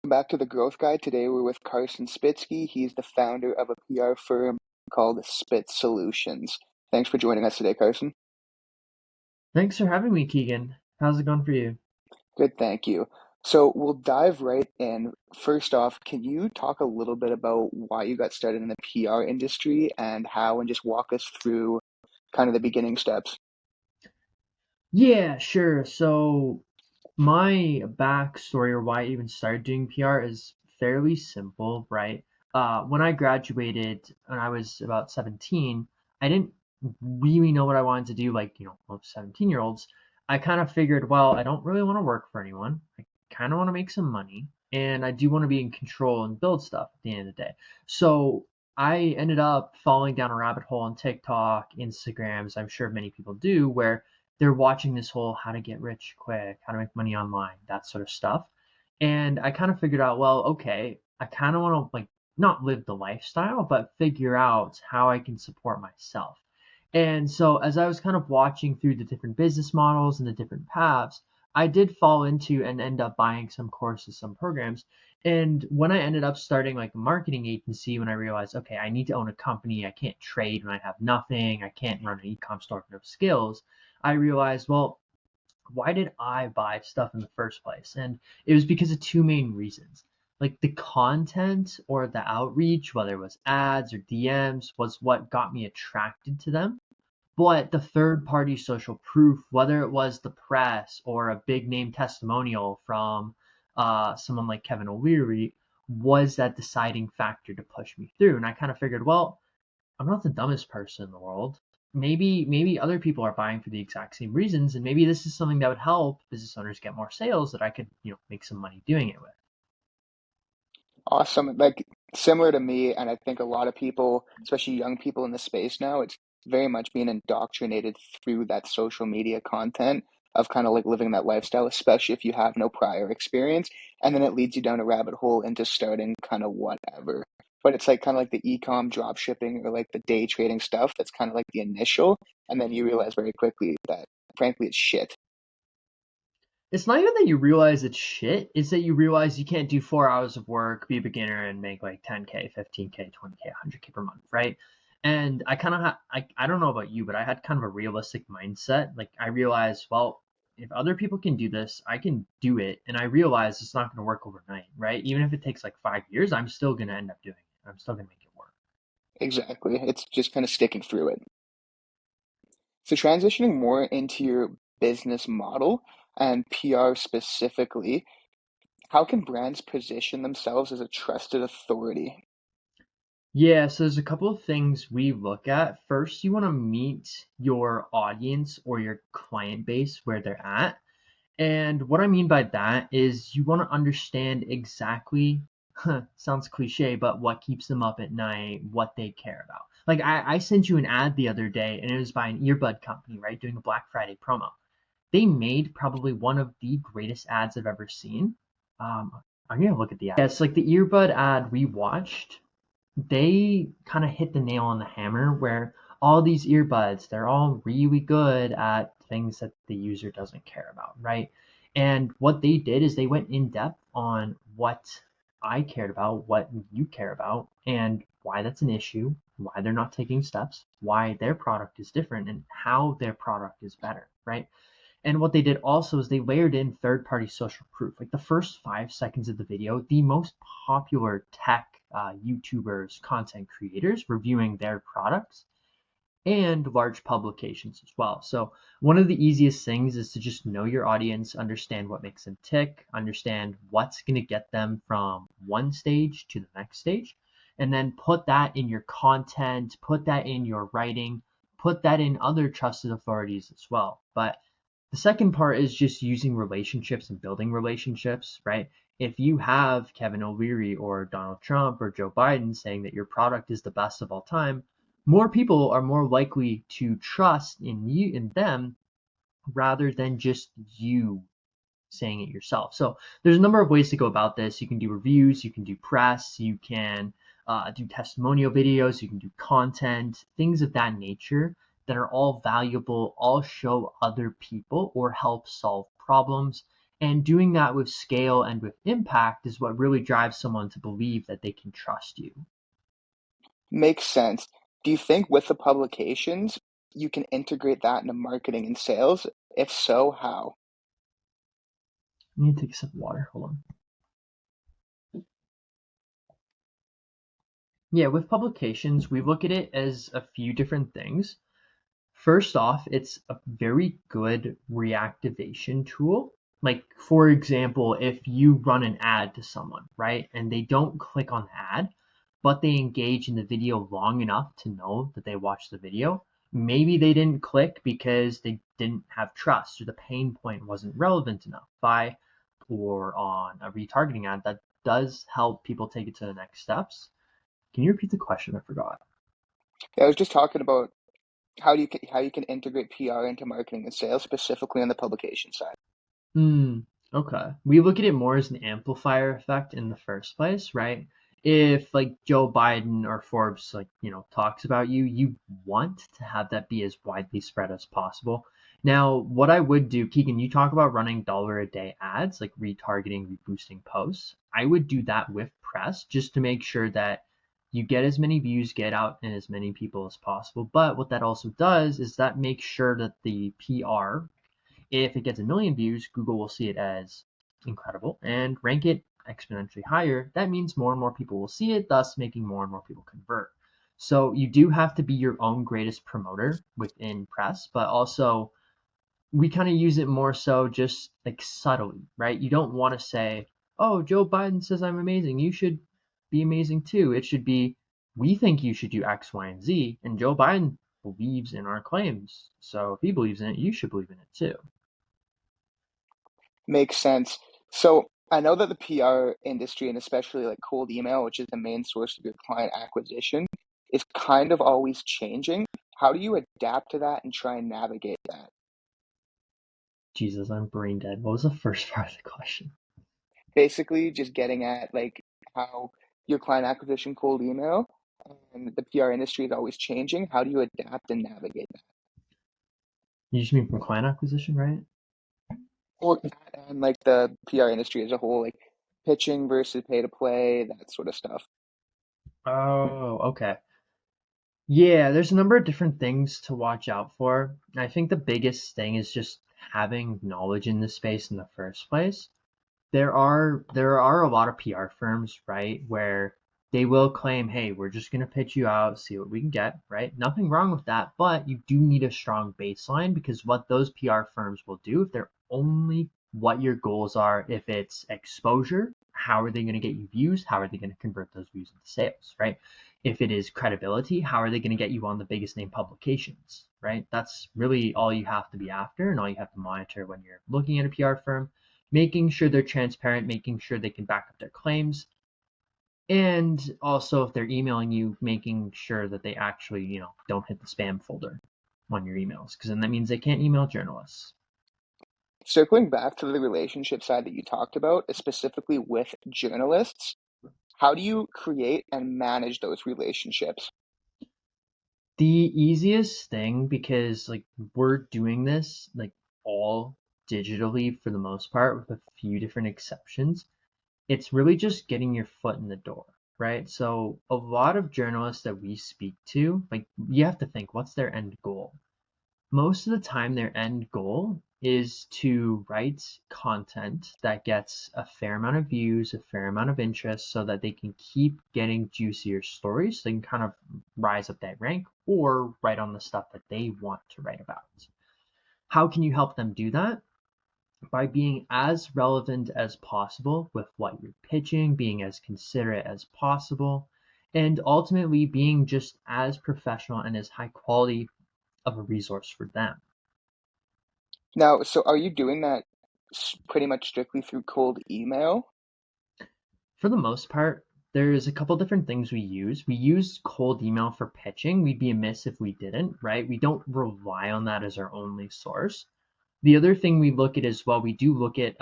Back to the Growth Guide. Today we're with Carson Spitzke. He's the founder of a PR firm called Spitz Solutions. Thanks for joining us today, Carson. Thanks for having me, Keigan. How's it going for you? Good, thank you. So we'll dive right in. First off, can you talk a little bit about why you got started in the PR industry and how, and just walk us through kind of the beginning steps? Yeah, sure. So my backstory or why I even started doing PR is fairly simple, right? When I graduated when I was about 17, I didn't really know what I wanted to do, like, most 17-year-olds. I kind of figured, well, I don't really want to work for anyone. I kind of want to make some money, and I do want to be in control and build stuff at the end of the day. So I ended up falling down a rabbit hole on TikTok, Instagram, as I'm sure many people do, where they're watching this whole how to get rich quick, how to make money online, that sort of stuff. And I kind of figured out, well, okay, I kind of want to like not live the lifestyle, but figure out how I can support myself. And so as I was kind of watching through the different business models and the different paths, I did fall into and end up buying some courses, some programs. And when I ended up starting like a marketing agency, when I realized, okay, I need to own a company, I can't trade when I have nothing, I can't run an e-com store with no skills, I realized, well, why did I buy stuff in the first place? And it was because of two main reasons. Like the content or the outreach, whether it was ads or DMs, was what got me attracted to them. But the third party social proof, whether it was the press or a big name testimonial from someone like Kevin O'Leary, was that deciding factor to push me through. And I kind of figured, well, I'm not the dumbest person in the world. Maybe other people are buying for the exact same reasons, and maybe this is something that would help business owners get more sales that I could, make some money doing it with. Awesome. Like similar to me, and I think a lot of people, especially young people in the space now, it's very much being indoctrinated through that social media content of kind of like living that lifestyle, especially if you have no prior experience. And then it leads you down a rabbit hole into starting kind of whatever. But it's like kind of like the e-com drop shipping or like the day trading stuff that's kind of like the initial. And then you realize very quickly that frankly it's shit. It's not even that you realize it's shit, it's that you realize you can't do 4 hours of work, be a beginner, and make like 10K, 15K, 20K, 100K per month, right? And I kind of I don't know about you, but I had kind of a realistic mindset. Like I realized, well, if other people can do this, I can do it. And I realized it's not going to work overnight, right? Even if it takes like 5 years, I'm still going to end up doing it. I'm still going to make it work. Exactly. It's just kind of sticking through it. So transitioning more into your business model and PR specifically, how can brands position themselves as a trusted authority? Yeah, so there's a couple of things we look at. First, you want to meet your audience or your client base where they're at. And what I mean by that is you want to understand exactly, sounds cliche, but what keeps them up at night, what they care about. Like I sent you an ad the other day and it was by an earbud company, right, doing a Black Friday promo. They made probably one of the greatest ads I've ever seen. Um, I'm gonna look at the ad. Yeah, it's like the earbud ad we watched, they kind of hit the nail on the hammer where all these earbuds, they're all really good at things that the user doesn't care about, right? And what they did is they went in depth on what I cared about, what you care about, and why that's an issue, why they're not taking steps, why their product is different, and how their product is better, right? And what they did also is they layered in third party social proof. Like the first 5 seconds of the video, the most popular tech YouTubers, content creators reviewing their products, and large publications as well. So, one of the easiest things is to just know your audience, understand what makes them tick, understand what's going to get them from one stage to the next stage, and then put that in your content, put that in your writing, put that in other trusted authorities as well. But the second part is just using relationships and building relationships, right? If you have Kevin O'Leary or Donald Trump or Joe Biden saying that your product is the best of all time, more people are more likely to trust in them rather than just you saying it yourself. So there's a number of ways to go about this. You can do reviews, you can do press, you can do testimonial videos, you can do content, things of that nature that are all valuable, all show other people or help solve problems. And doing that with scale and with impact is what really drives someone to believe that they can trust you. Makes sense. Do you think with the publications, you can integrate that into marketing and sales? If so, how? I need to take a sip of water. Hold on. Yeah, with publications, we look at it as a few different things. First off, it's a very good reactivation tool. Like, for example, if you run an ad to someone, right, and they don't click on the ad, but they engage in the video long enough to know that they watched the video, maybe they didn't click because they didn't have trust or the pain point wasn't relevant enough by or on a retargeting ad that does help people take it to the next steps. Can you repeat the question? I forgot. Yeah, I was just talking about how you can integrate PR into marketing and sales, specifically on the publication side. Hmm. Okay. We look at it more as an amplifier effect in the first place, right? If like Joe Biden or Forbes talks about you, you want to have that be as widely spread as possible. Now, what I would do, Keegan, you talk about running dollar a day ads, like retargeting, reboosting posts. I would do that with press just to make sure that you get as many views, get out in as many people as possible. But what that also does is that makes sure that the PR, if it gets a million views, Google will see it as incredible and rank it exponentially higher. That means more and more people will see it, thus making more and more people convert. So you do have to be your own greatest promoter within press, but also we kind of use it more so just like subtly, right? You don't want to say, oh, Joe Biden says I'm amazing. You should be amazing too. It should be, we think you should do X, Y, and Z. And Joe Biden believes in our claims. So if he believes in it, you should believe in it too. Makes sense. So I know that the PR industry, and especially like cold email, which is the main source of your client acquisition, is kind of always changing. How do you adapt to that and try and navigate that? Jesus, I'm brain dead. What was the first part of the question? Basically, just getting at like how your client acquisition cold email and the PR industry is always changing. How do you adapt and navigate that? You just mean from client acquisition, right? Or that and like the PR industry as a whole, like pitching versus pay to play, that sort of stuff. Oh, okay. Yeah, there's a number of different things to watch out for. I think the biggest thing is just having knowledge in this space in the first place. There are a lot of PR firms, right, where they will claim, "Hey, we're just going to pitch you out, see what we can get," right? Nothing wrong with that, but you do need a strong baseline because what those PR firms will do if they're only what your goals are, if it's exposure, how are they going to get you views? How are they going to convert those views into sales, right? If it is credibility, how are they going to get you on the biggest name publications, right? That's really all you have to be after and all you have to monitor when you're looking at a PR firm, making sure they're transparent, making sure they can back up their claims, and also if they're emailing you, making sure that they actually, don't hit the spam folder on your emails, because then that means they can't email journalists. Circling back to the relationship side that you talked about, specifically with journalists, how do you create and manage those relationships? The easiest thing, because like we're doing this like all digitally for the most part, with a few different exceptions, it's really just getting your foot in the door, right? So a lot of journalists that we speak to, like you have to think, what's their end goal? Most of the time, their end goal is to write content that gets a fair amount of views, a fair amount of interest, so that they can keep getting juicier stories. So they can kind of rise up that rank or write on the stuff that they want to write about. How can you help them do that? By being as relevant as possible with what you're pitching, being as considerate as possible, and ultimately being just as professional and as high quality of a resource for them. Now, so are you doing that pretty much strictly through cold email? For the most part, there's a couple different things we use. We use cold email for pitching. We'd be amiss if we didn't, right? We don't rely on that as our only source. The other thing we look at as well, we do look at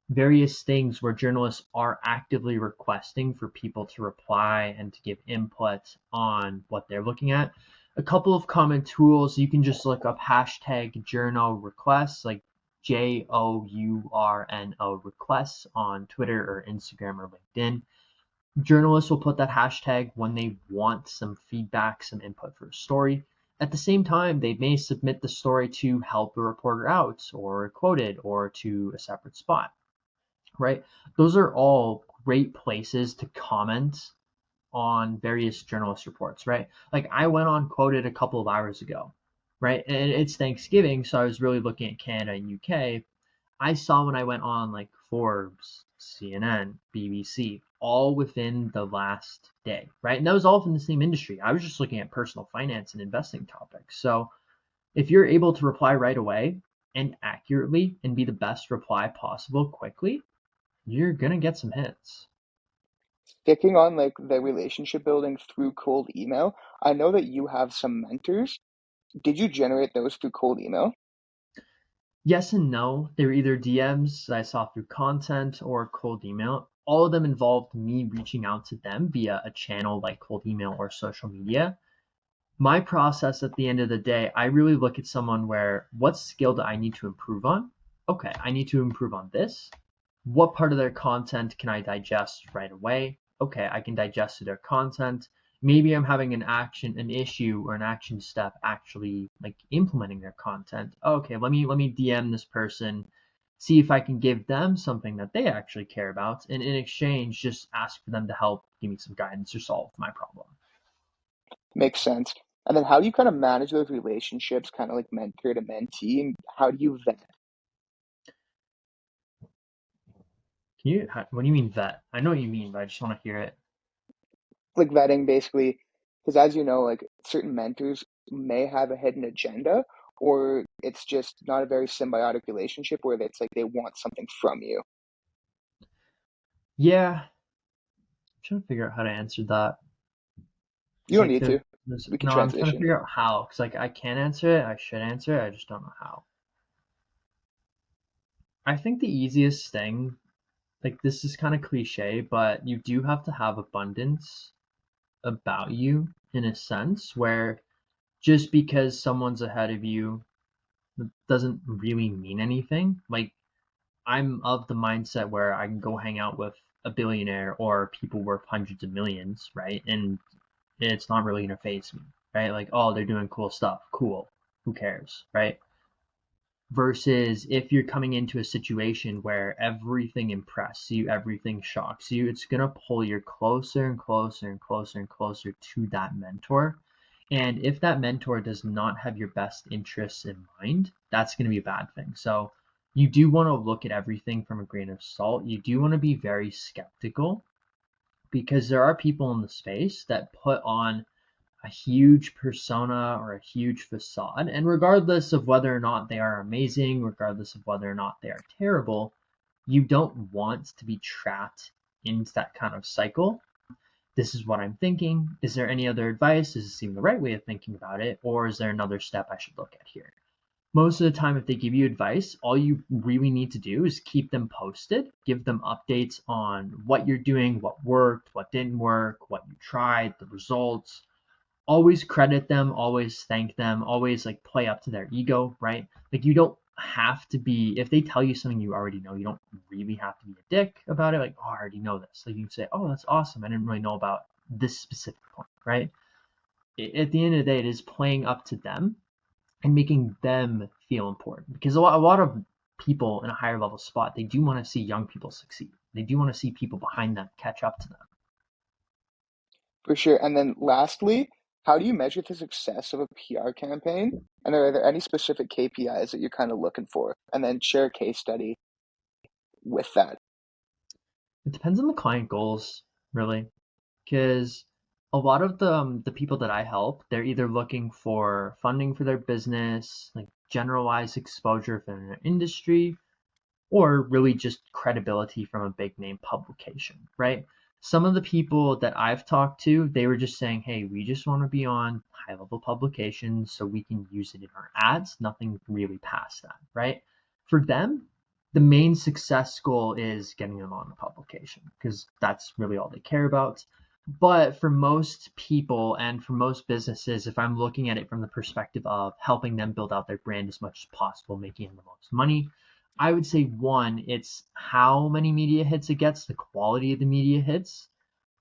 various things where journalists are actively requesting for people to reply and to give input on what they're looking at. A couple of common tools, you can just look up hashtag journal requests, like JOURNO requests on Twitter or Instagram or LinkedIn. Journalists will put that hashtag when they want some feedback, some input for a story. At the same time, they may submit the story to help the reporter out or quote it or to a separate spot, right? Those are all great places to comment on various journalist reports, right? Like I went on quoted a couple of hours ago, right? And it's Thanksgiving, so I was really looking at Canada and UK. I saw when I went on like Forbes, CNN, BBC, all within the last day, right? And that was all from the same industry. I was just looking at personal finance and investing topics. So if you're able to reply right away and accurately and be the best reply possible quickly, you're gonna get some hits. Sticking on like the relationship building through cold email, I know that you have some mentors. Did you generate those through cold email? Yes and no. They were either DMs that I saw through content or cold email. All of them involved me reaching out to them via a channel like cold email or social media. My process at the end of the day, I really look at someone where what skill do I need to improve on? Okay, I need to improve on this. What part of their content can I digest right away? Okay, I can digest their content. Maybe I'm having an issue or an action step actually like implementing their content. Okay, let me DM this person, see if I can give them something that they actually care about, and in exchange, just ask for them to help give me some guidance or solve my problem. Makes sense. And then how do you kind of manage those relationships, kind of like mentor to mentee, and how do you vet? What do you mean vet? I know what you mean, but I just want to hear it. Like vetting basically, because as you know, like certain mentors may have a hidden agenda, or it's just not a very symbiotic relationship where it's like they want something from you. Yeah, I'm trying to figure out how to answer that. You It's don't like need to. We can no, I'm trying to transition. figure out how. Cause like I can answer it, I should answer it, I just don't know how. I think the easiest thing, like this is kind of cliche, but you do have to have abundance about you in a sense where just because someone's ahead of you doesn't really mean anything. Like I'm of the mindset where I can go hang out with a billionaire or people worth hundreds of millions, right? And it's not really gonna phase me, right? Like, oh, they're doing cool stuff. Cool. Who cares, right? Versus if you're coming into a situation where everything impresses you, everything shocks you, it's gonna pull you closer and closer and closer and closer to that mentor. And if that mentor does not have your best interests in mind, that's gonna be a bad thing. So you do want to look at everything from a grain of salt. You do want to be very skeptical because there are people in the space that put on a huge persona or a huge facade. And regardless of whether or not they are amazing, regardless of whether or not they are terrible, you don't want to be trapped into that kind of cycle. This is what I'm thinking. Is there any other advice? Does this seem the right way of thinking about it? Or is there another step I should look at here? Most of the time, if they give you advice, all you really need to do is keep them posted, give them updates on what you're doing, what worked, what didn't work, what you tried, the results. Always credit them, always thank them, always like play up to their ego, right? Like you don't have to be, if they tell you something you already know, you don't really have to be a dick about it. Like, oh, I already know this. Like you can say, oh, that's awesome. I didn't really know about this specific point, right? At the end of the day, it is playing up to them and making them feel important because a lot of people in a higher level spot, they do want to see young people succeed. They do want to see people behind them catch up to them. For sure. And then lastly, how do you measure the success of a PR campaign? And are there any specific KPIs that you're kind of looking for? And then share a case study with that. It depends on the client goals, really, because a lot of the people that I help, they're either looking for funding for their business, like generalized exposure from their industry, or really just credibility from a big name publication, right? Some of the people that I've talked to, they were just saying, hey, we just want to be on high level publications so we can use it in our ads, nothing really past that, right? For them, the main success goal is getting them on the publication because that's really all they care about. But for most people and for most businesses, if I'm looking at it from the perspective of helping them build out their brand as much as possible, making the most money, I would say one, it's how many media hits it gets, the quality of the media hits.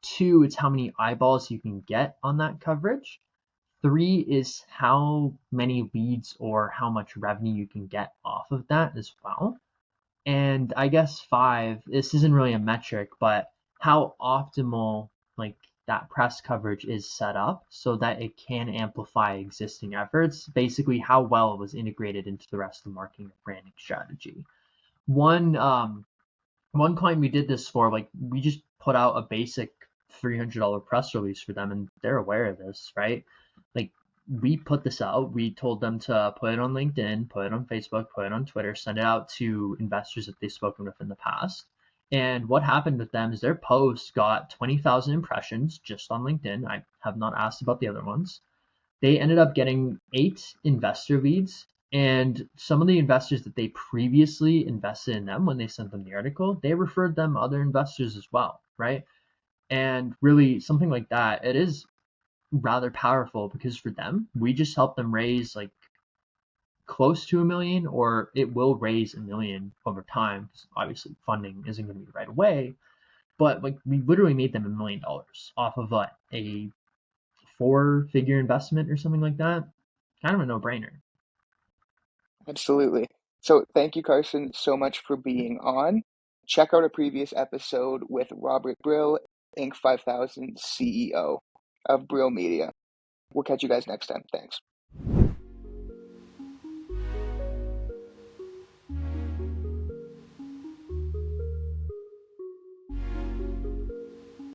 Two, it's how many eyeballs you can get on that coverage. Three is how many leads or how much revenue you can get off of that as well. And I guess five, this isn't really a metric, but how optimal like that press coverage is set up so that it can amplify existing efforts. Basically, how well it was integrated into the rest of the marketing and branding strategy. One one client we did this for, like we just put out a basic $300 press release for them, and they're aware of this, right? Like we put this out, we told them to put it on LinkedIn, put it on Facebook, put it on Twitter, send it out to investors that they've spoken with in the past. And what happened with them is their post got 20,000 impressions just on LinkedIn. I have not asked about the other ones. They ended up getting 8 investor leads, and some of the investors that they previously invested in them when they sent them the article, they referred them other investors as well, right? And really, something like that, it is rather powerful because for them, we just help them raise like close to 1 million, or it will raise 1 million over time. Obviously, funding isn't going to be right away, but like we literally made them $1 million off of a 4-figure investment or something like that. Kind of a no-brainer. Absolutely. So thank you, Carson, so much for being on. Check out a previous episode with Robert Brill, Inc. 5000 CEO of Brill Media. We'll catch you guys next time. Thanks.